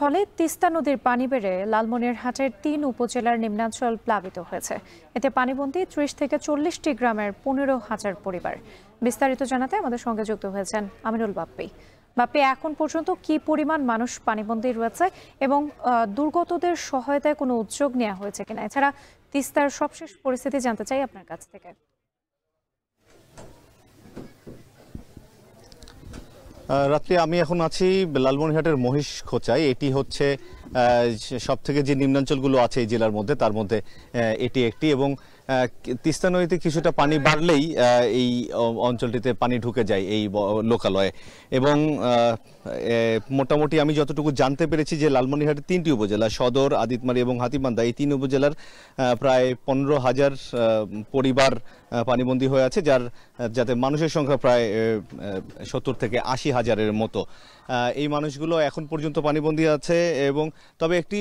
ফলে তিস্তা নদীর পানি বেড়ে লালমনিরহাটের ৩ উপজেলার নিম্নাঞ্চল প্লাবিত হয়েছে। এতে পানিবন্দী ৩০ থেকে ৪০টি গ্রামের ১৫,০০০ পরিবার। বিস্তারিত জানাতে আমাদের সঙ্গে যুক্ত হয়েছেন আমিনুল বাপ্পি। বাপ্পি, এখন পর্যন্ত কি পরিমাণ মানুষ পানিবন্দী রয়েছে এবং দুর্গতদের সহায়তায় কোনো উদ্যোগ নেওয়া হয়েছে কিনা? এছাড়া তিস্তার সবশেষ পরিস্থিতি জানতে চাই আপনার কাছ থেকে। রাত্রি আমি এখন আছি লালমনিরহাটের মহিষখোচায়। এটি হচ্ছে সব থেকে যে নিম্নাঞ্চলগুলো আছে এই জেলার মধ্যে, তার মধ্যে এটি একটি। এবং তিস্তা নদীতে কিছুটা পানি বাড়লেই এই অঞ্চলটিতে পানি ঢুকে যায় এই লোকালয়ে। এবং মোটামুটি আমি যতটুকু জানতে পেরেছি যে লালমনিরহাটের 3টি উপজেলা সদর, আদিতমারি এবং হাতীবান্ধা, এই 3 উপজেলার প্রায় 15,000 পরিবার পানিবন্দী হয়ে আছে, যাতে মানুষের সংখ্যা প্রায় 70 থেকে 80,000-এর মতো। এই মানুষগুলো এখন পর্যন্ত পানিবন্দী আছে। এবং তবে একটি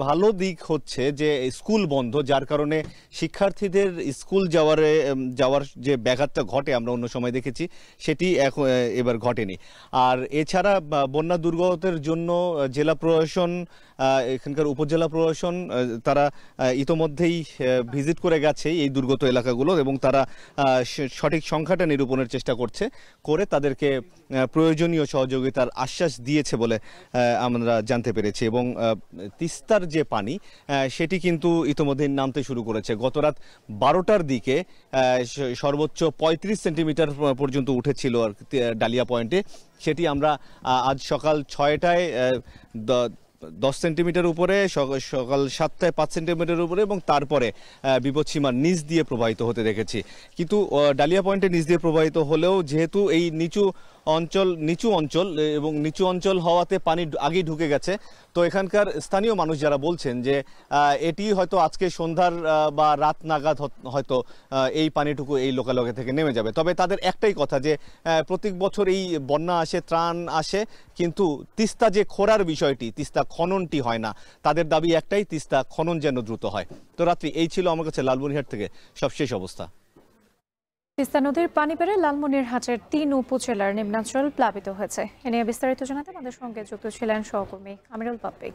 ভালো দিক হচ্ছে যে স্কুল বন্ধ, যার কারণে শিক্ষার্থীদের স্কুল যাওয়ার যে ব্যাঘাতটা ঘটে আমরা অন্য সময় দেখেছি, সেটি এবার ঘটেনি। আর এছাড়া বন্যা দুর্গতের জন্য জেলা প্রশাসন, এখানকার উপজেলা প্রশাসন তারা ইতোমধ্যেই ভিজিট করে গেছে এই দুর্গত এলাকাগুলো, এবং তারা সঠিক সংখ্যাটা নিরূপণের চেষ্টা করে তাদেরকে প্রয়োজনীয় সহযোগিতার আশ্বাস দিয়েছে বলে আমরা জানতে পেরেছি। এবং তিস্তার যে পানি সেটি কিন্তু ইতোমধ্যেই নামতে শুরু করেছে। গতরাত 12টার দিকে সর্বোচ্চ 35 সেন্টিমিটার পর্যন্ত উঠেছিল ডালিয়া পয়েন্টে। সেটি আমরা আজ সকাল 6টায় 10 সেন্টিমিটার উপরে, সকাল 7টায় 5 সেন্টিমিটার উপরে, এবং তারপরে বিপদসীমার নিচ দিয়ে প্রবাহিত হতে দেখেছি। কিন্তু ডালিয়া পয়েন্টে নিচ দিয়ে প্রবাহিত হলেও যেহেতু এই নিচু অঞ্চল হওয়াতে পানি আগেই ঢুকে গেছে, তো এখানকার স্থানীয় মানুষ যারা বলছেন যে এটি হয়তো আজকে সন্ধ্যার বা রাত নাগাদ হয়তো এই পানিটুকু এই লোকালয় থেকে নেমে যাবে। তবে তাদের একটাই কথা যে প্রত্যেক বছর এই বন্যা আসে, ত্রাণ আসে, কিন্তু তিস্তা যে খোঁড়ার বিষয়টি, তিস্তা খননটি হয় না। তাদের দাবি একটাই, তিস্তা খনন যেন দ্রুত হয়। তো রাত্রি এই ছিল আমার কাছে লালমনিরহাট থেকে সবশেষ অবস্থা। তিস্তা নদীর পানি বেড়ে লালমনিরহাটের 3 উপজেলার নিম্নাঞ্চল প্লাবিত হয়েছে। এ নিয়ে বিস্তারিত জানাতে আমাদের সঙ্গে যুক্ত ছিলেন সহকর্মী আমিনুল বাপ্পি।